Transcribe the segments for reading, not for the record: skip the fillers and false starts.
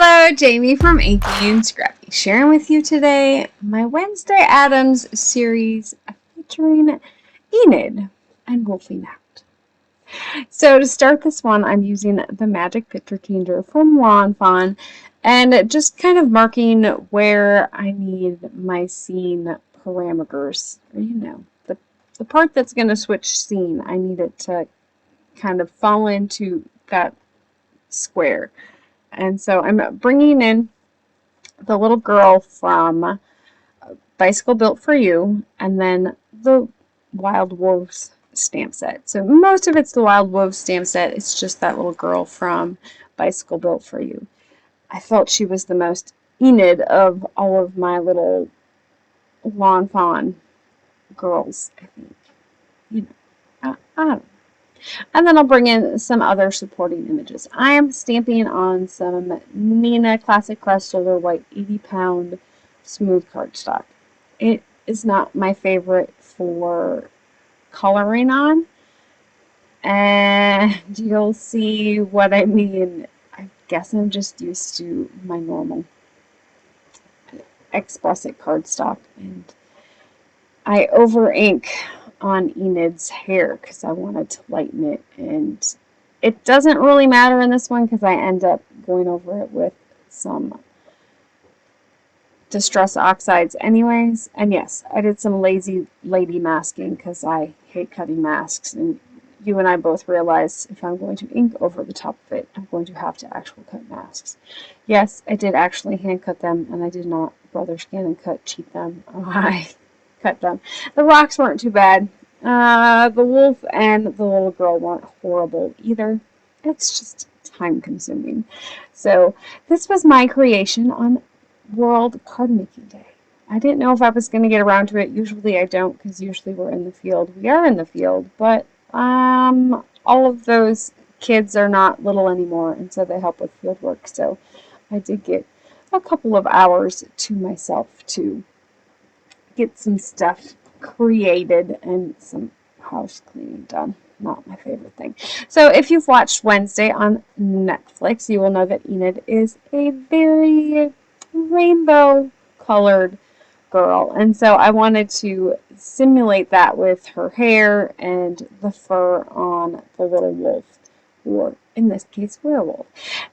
Hello, Jamie from Inky and Scrappy, sharing with you today my Wednesday Addams series featuring Enid and Wolfing Out. So to start this one, I'm using the Magic Picture Changer from Fawn and just kind of marking where I need my scene parameters. The part that's going to switch scene, I need it to kind of fall into that square. And so I'm bringing in the little girl from Bicycle Built for You, and then the Wild Wolves stamp set. So most of it's the Wild Wolves stamp set. It's just that little girl from Bicycle Built for You. I felt she was the most Enid of all of my little lawn fawn girls, I think. I don't know. And then I'll bring in some other supporting images. I am stamping on some Nina Classic Crest Solar White 80-pound smooth cardstock. It is not my favorite for coloring on, and you'll see what I mean. I guess I'm just used to my normal Express-It cardstock, and I over ink on Enid's hair because I wanted to lighten it, and it doesn't really matter in this one because I end up going over it with some Distress Oxides anyways. And yes, I did some lazy lady masking because I hate cutting masks, and you and I both realized if I'm going to ink over the top of it, I'm going to have to actually cut masks. Yes, I did actually hand cut them, and I did not brother scan and cut cheat them. I cut them. The rocks weren't too bad. The wolf and the little girl weren't horrible either. It's just time consuming. So this was my creation on World Card Making Day. I didn't know if I was going to get around to it. Usually I don't, because usually we're in the field. We are in the field, but all of those kids are not little anymore, and so they help with field work. So I did get a couple of hours to myself to get some stuff created and some house cleaning done. Not my favorite thing. So if you've watched Wednesday on Netflix, you will know that Enid is a very rainbow colored girl. And so I wanted to simulate that with her hair and the fur on the little wolf, or in this case, werewolf.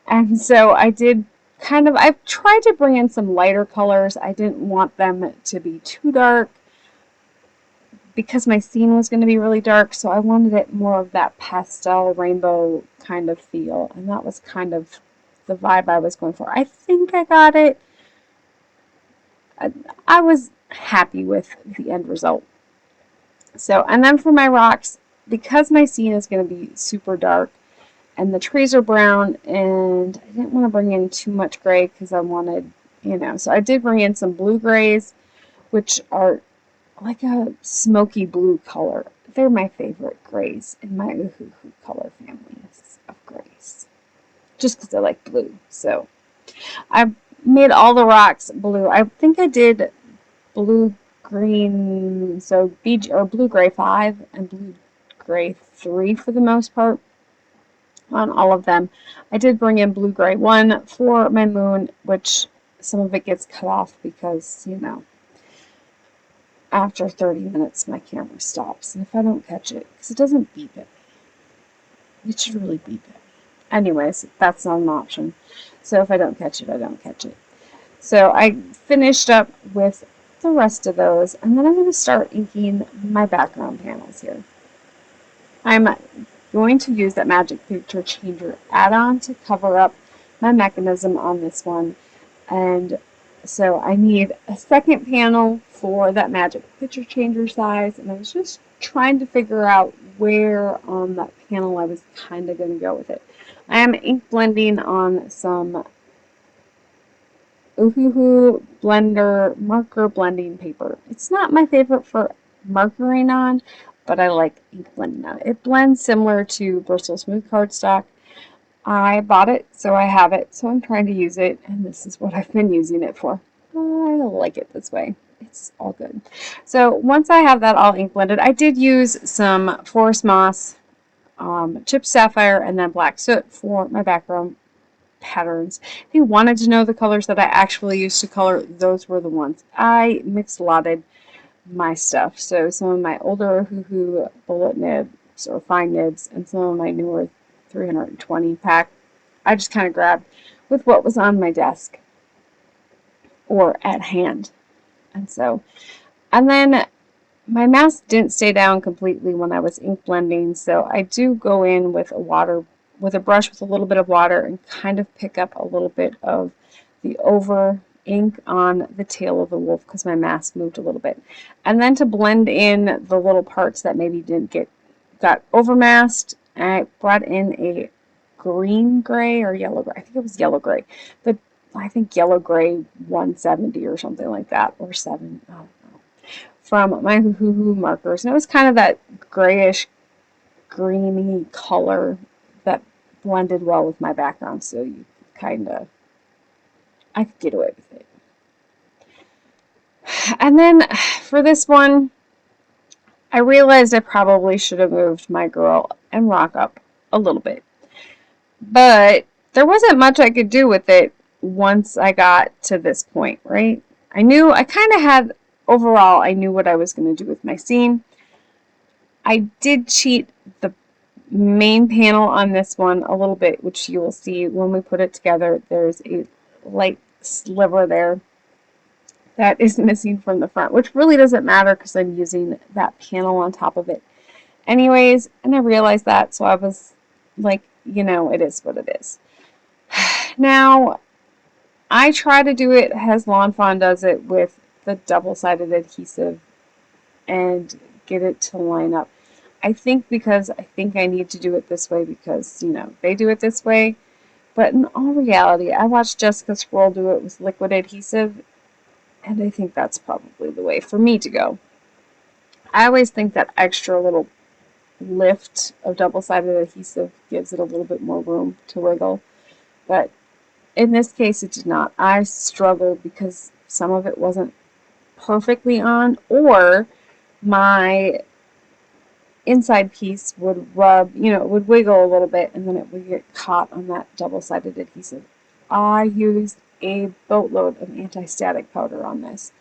And so I did I tried to bring in some lighter colors. I didn't want them to be too dark because my scene was going to be really dark, so I wanted it more of that pastel rainbow kind of feel, and that was kind of the vibe I was going for. I think I got it. I was happy with the end result. So, and then for my rocks, because my scene is going to be super dark, and the trees are brown, and I didn't want to bring in too much gray because I wanted, so I did bring in some blue grays, which are like a smoky blue color. They're my favorite grays in my Uhuhu color families of grays, just because I like blue. So I made all the rocks blue. I think I did blue green, so blue gray 5 and blue gray 3 for the most part on all of them. I did bring in blue gray 1 for my moon, which some of it gets cut off because, after 30 minutes my camera stops, and if I don't catch it, because it doesn't beep at me. It should really beep at me. Anyways, that's not an option. So if I don't catch it, I don't catch it. So I finished up with the rest of those, and then I'm going to start inking my background panels here. I'm going to use that Magic Picture Changer add-on to cover up my mechanism on this one, and so I need a second panel for that Magic Picture Changer size, and I was just trying to figure out where on that panel I was kind of going to go with it. I am ink blending on some Uhuhu Blender marker blending paper. It's not my favorite for markering on, but I like ink blending on it. It blends similar to Bristol Smooth cardstock. I bought it, so I have it, so I'm trying to use it, and this is what I've been using it for. I like it this way. It's all good. So once I have that all ink blended, I did use some Forest Moss, Chipped Sapphire, and then Black Soot for my background patterns. If you wanted to know the colors that I actually used to color, those were the ones. I mixed-lotted my stuff. So some of my older Hoo bullet nibs or fine nibs and some of my newer 320 pack, I just kind of grabbed with what was on my desk or at hand. And then my mask didn't stay down completely when I was ink blending, so I do go in with a brush with a little bit of water and kind of pick up a little bit of the over ink on the tail of the wolf because my mask moved a little bit. And then to blend in the little parts that maybe got over masked, I brought in a green gray or yellow gray. I think it was yellow gray. I think yellow gray 170 or something like that, or 7. Oh, from my Hoo markers. And it was kind of that grayish, greeny color that blended well with my background, so I could get away with it. And then for this one, I realized I probably should have moved my girl and rock up a little bit. But there wasn't much I could do with it once I got to this point, right? I knew overall, I knew what I was going to do with my scene. I did cheat the main panel on this one a little bit, which you will see when we put it together. There's a light sliver there that is missing from the front, which really doesn't matter because I'm using that panel on top of it anyways, and I realized that, so I was like, it is what it is. Now, I try to do it as Lawn Fawn does it with the double-sided adhesive and get it to line up. I think I need to do it this way because, they do it this way. But in all reality, I watched Jessica Squirrel do it with liquid adhesive, and I think that's probably the way for me to go. I always think that extra little lift of double-sided adhesive gives it a little bit more room to wiggle. But in this case, it did not. I struggled because some of it wasn't perfectly on, or my inside piece would rub, it would wiggle a little bit and then it would get caught on that double-sided adhesive. I used a boatload of anti-static powder on this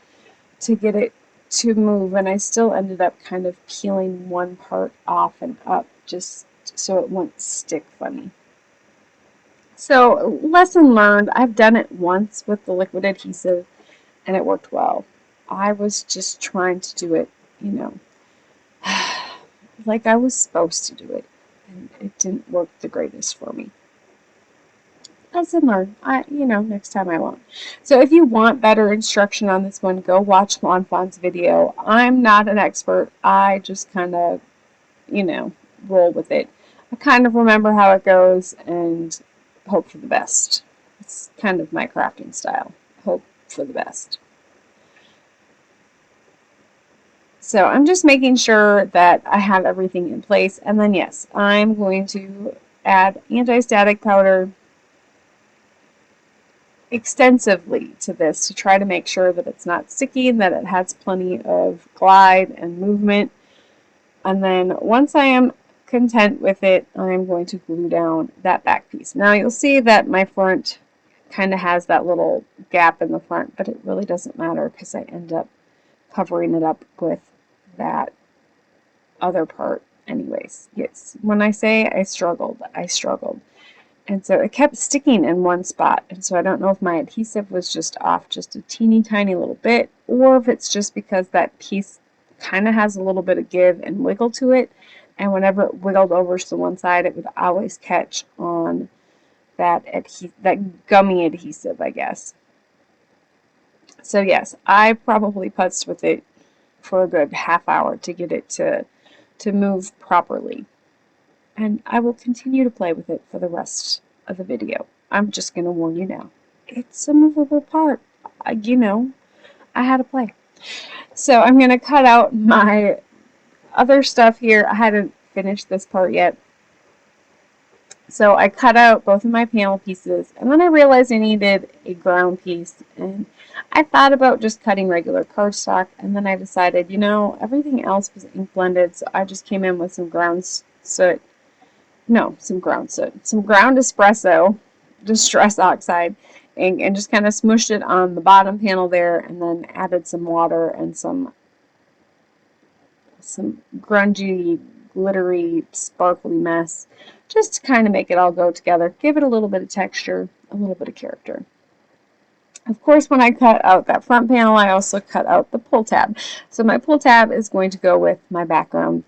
to get it to move, and I still ended up kind of peeling one part off and up just so it wouldn't stick funny. So, lesson learned. I've done it once with the liquid adhesive and it worked well. I was just trying to do it, like I was supposed to do it, and it didn't work the greatest for me. Lesson learned. Next time I won't. So if you want better instruction on this one, go watch Lawn Fawn's video. I'm not an expert. I just kind of, roll with it. I kind of remember how it goes and hope for the best. It's kind of my crafting style. Hope for the best. So I'm just making sure that I have everything in place. And then, yes, I'm going to add anti-static powder extensively to this to try to make sure that it's not sticky and that it has plenty of glide and movement. And then once I am content with it, I'm going to glue down that back piece. Now you'll see that my front kind of has that little gap in the front, but it really doesn't matter because I end up covering it up with that other part anyways. Yes, when I say I struggled. And so it kept sticking in one spot. And so I don't know if my adhesive was just off just a teeny tiny little bit, or if it's just because that piece kind of has a little bit of give and wiggle to it. And whenever it wiggled over to one side, it would always catch on that gummy adhesive, I guess. So yes, I probably putzed with it for a good half hour to get it to move properly. And I will continue to play with it for the rest of the video. I'm just going to warn you now. It's a movable part. I had to play. So I'm going to cut out my other stuff here. I hadn't finished this part yet. So I cut out both of my panel pieces, and then I realized I needed a ground piece, and I thought about just cutting regular cardstock, and then I decided, everything else was ink blended, so I just came in with some ground espresso, Distress Oxide ink and just kind of smushed it on the bottom panel there, and then added some water and some grungy, glittery, sparkly mess, just to kind of make it all go together, give it a little bit of texture, a little bit of character. Of course, when I cut out that front panel, I also cut out the pull tab. So my pull tab is going to go with my background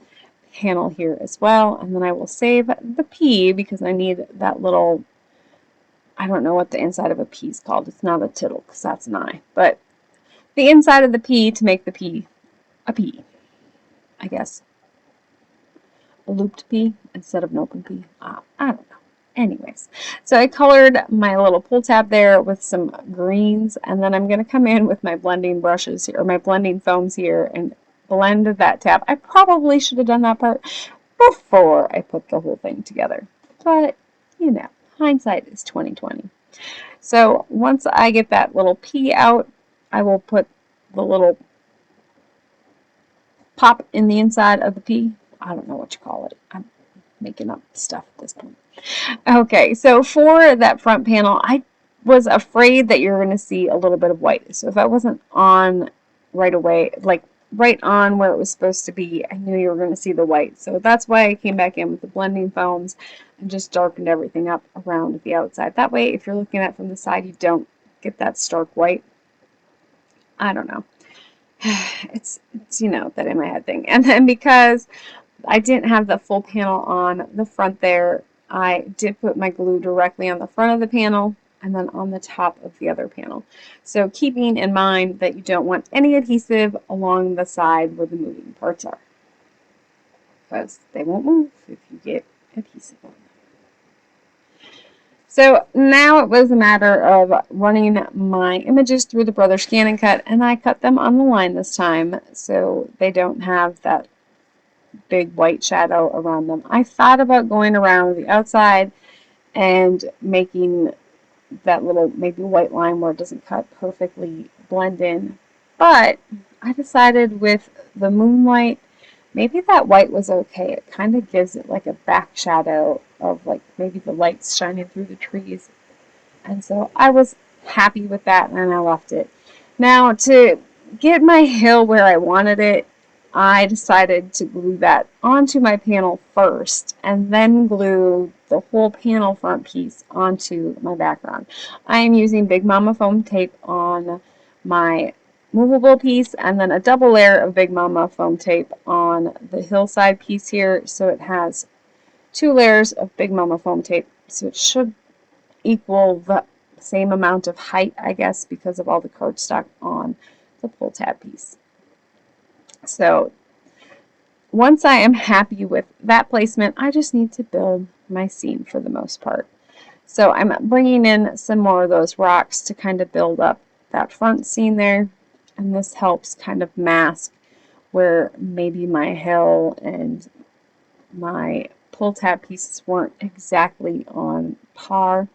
panel here as well, and then I will save the P because I need that little, I don't know what the inside of a P is called. It's not a tittle because that's an I, but the inside of the P to make the P a P, I guess. A looped P instead of an open P. I don't know. Anyways, so I colored my little pull tab there with some greens, and then I'm going to come in with my blending brushes here, or my blending foams here, and blend that tab. I probably should have done that part before I put the whole thing together, but you know, hindsight is 20/20. So once I get that little P out, I will put the little pop in the inside of the P. I don't know what you call it. I'm making up stuff at this point. Okay, so for that front panel, I was afraid that you were going to see a little bit of white. So if I wasn't on right away, like right on where it was supposed to be, I knew you were going to see the white. So that's why I came back in with the blending foams and just darkened everything up around the outside. That way, if you're looking at it from the side, you don't get that stark white. I don't know. It's you know, that in my head thing. And then because I didn't have the full panel on the front there, I did put my glue directly on the front of the panel and then on the top of the other panel. So keeping in mind that you don't want any adhesive along the side where the moving parts are, because they won't move if you get adhesive on them. So now it was a matter of running my images through the Brother Scan and Cut, and I cut them on the line this time so they don't have that big white shadow around them. I thought about going around the outside and making that little maybe white line where it doesn't cut perfectly blend in, but I decided with the moonlight, maybe that white was okay. It kind of gives it like a back shadow of like maybe the lights shining through the trees, and so I was happy with that and I left it. Now to get my hill where I wanted it, I decided to glue that onto my panel first and then glue the whole panel front piece onto my background. I am using Big Mama foam tape on my movable piece and then a double layer of Big Mama foam tape on the hillside piece here, so it has 2 layers of Big Mama foam tape, so it should equal the same amount of height, I guess, because of all the cardstock on the pull tab piece. So once I am happy with that placement, I just need to build my scene for the most part. So I'm bringing in some more of those rocks to kind of build up that front scene there, and this helps kind of mask where maybe my hill and my pull tab pieces weren't exactly on par.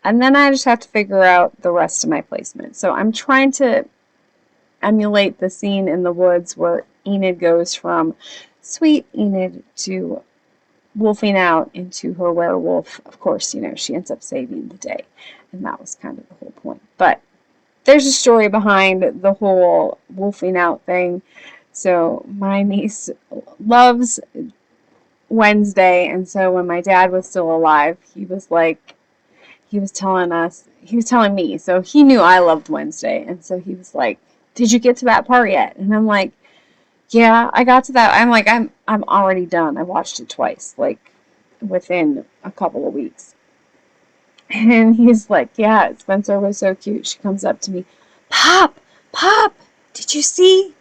And then I just have to figure out the rest of my placement. So I'm trying to emulate the scene in the woods where Enid goes from sweet Enid to wolfing out into her werewolf. Of course, you know, she ends up saving the day, and that was kind of the whole point. But there's a story behind the whole wolfing out thing. So my niece loves Wednesday, and so when my dad was still alive, he was telling me, so he knew I loved Wednesday, and so he was like, did you get to that part yet? And I'm like, yeah, I got to that. I'm like, I'm already done. I watched it twice, like within a couple of weeks. And he's like, yeah, Spencer was so cute. She comes up to me, Pop, did you see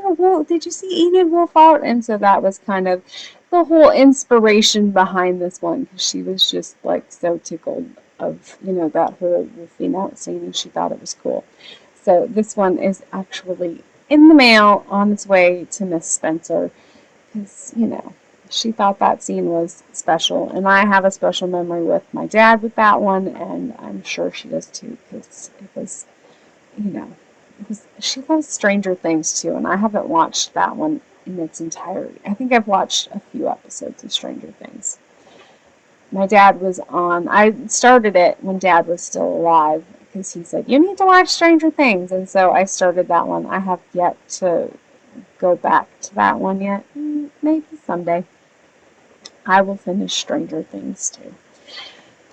her wolf? Did you see Enid wolf out? And so that was kind of the whole inspiration behind this one, because she was just like so tickled of, you know, that whole wolfing out scene, and she thought it was cool. So this one is actually in the mail on its way to Miss Spencer, because, you know, she thought that scene was special, and I have a special memory with my dad with that one, and I'm sure she does too, because it was, you know, she loves Stranger Things too, and I haven't watched that one in its entirety. I think I've watched a few episodes of Stranger Things. my dad was on. I started it when Dad was still alive because he said, you need to watch Stranger Things. And so I started that one. I have yet to go back to that one yet. Maybe someday I will finish Stranger Things too.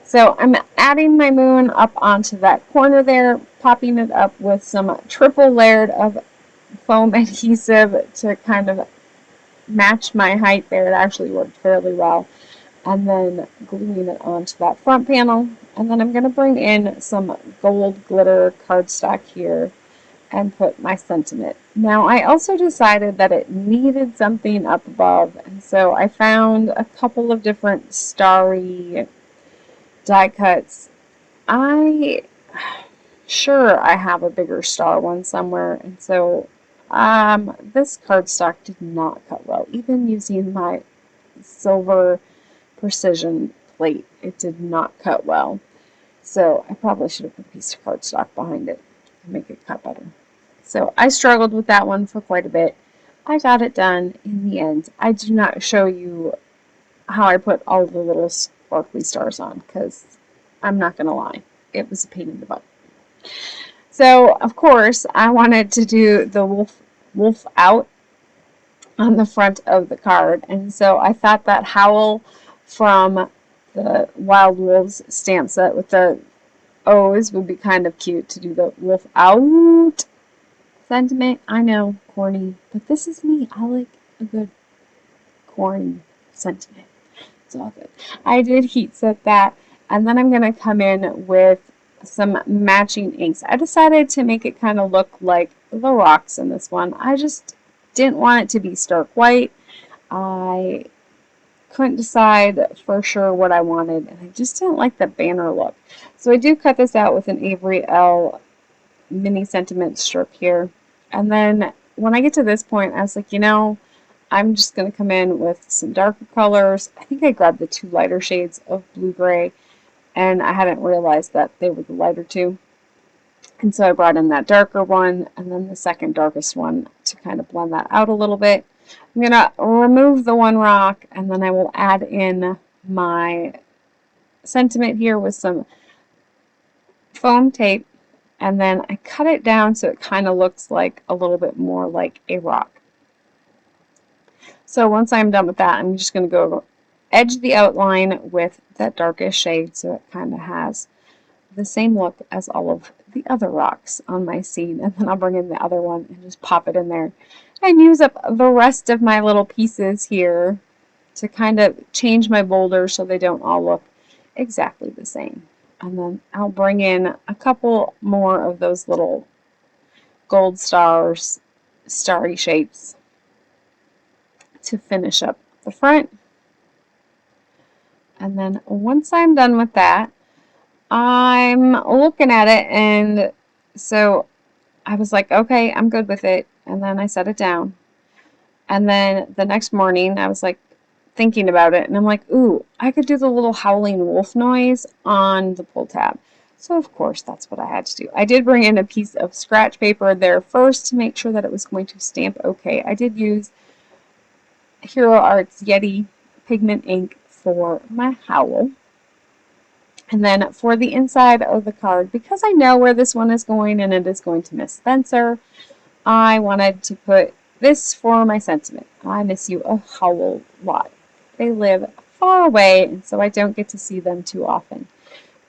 So I'm adding my moon up onto that corner there, popping it up with some triple layered of foam adhesive to kind of match my height there. It actually worked fairly well. And then gluing it onto that front panel. And then I'm going to bring in some gold glitter cardstock here and put my sentiment. Now I also decided that it needed something up above, and so I found a couple of different starry die cuts. I have a bigger star one somewhere, and so this cardstock did not cut well. Even using my silver precision plate, it did not cut well. So I probably should have put a piece of cardstock behind it to make it cut better. So I struggled with that one for quite a bit. I got it done in the end. I do not show you how I put all the little sparkly stars on because I'm not going to lie. It was a pain in the butt. So, of course, I wanted to do the wolf out on the front of the card. And so I thought that howl from the Wild Wolves stamp set with the O's would be kind of cute to do the wolf out sentiment. I know, corny, but this is me. I like a good corny sentiment. It's all good. I did heat set that, and then I'm going to come in with some matching inks. I decided to make it kind of look like the rocks in this one. I just didn't want it to be stark white. I couldn't decide for sure what I wanted, and I just didn't like the banner look. So I do cut this out with an Avery L mini sentiment strip here. And then when I get to this point, I was like, I'm just going to come in with some darker colors. I think I grabbed the 2 lighter shades of blue-gray, and I hadn't realized that they were the lighter 2. And so I brought in that darker one, and then the second darkest one to kind of blend that out a little bit. I'm going to remove the one rock, and then I will add in my sentiment here with some foam tape. And then I cut it down so it kind of looks like a little bit more like a rock. So once I'm done with that, I'm just going to go edge the outline with that darkest shade so it kind of has the same look as all of the other rocks on my scene. And then I'll bring in the other one and just pop it in there. And use up the rest of my little pieces here to kind of change my boulders so they don't all look exactly the same. And then I'll bring in a couple more of those little gold stars, starry shapes to finish up the front. And then once I'm done with that, I'm looking at it, and so I was like, okay, I'm good with it. And then I set it down. And then the next morning, I was like, thinking about it, and I'm like, ooh, I could do the little howling wolf noise on the pull tab. So of course that's what I had to do. I did bring in a piece of scratch paper there first to make sure that it was going to stamp okay. I did use Hero Arts Yeti pigment ink for my howl. And then for the inside of the card, because I know where this one is going and it is going to Miss Spencer, I wanted to put this for my sentiment. I miss you a howl lot. They live far away, and so I don't get to see them too often.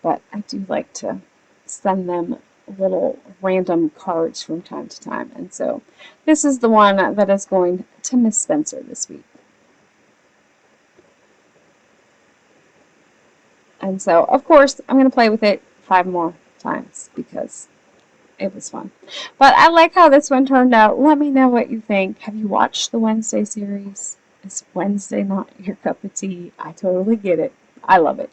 But I do like to send them little random cards from time to time. And so this is the one that is going to Miss Spencer this week. And so, of course, I'm going to play with it 5 more times because it was fun. But I like how this one turned out. Let me know what you think. Have you watched the Wednesday series? Is Wednesday not your cup of tea? I totally get it. I love it.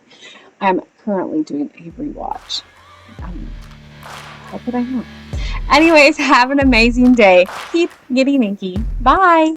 I'm currently doing a rewatch. How could I not? Anyways, have an amazing day. Keep getting inky. Bye!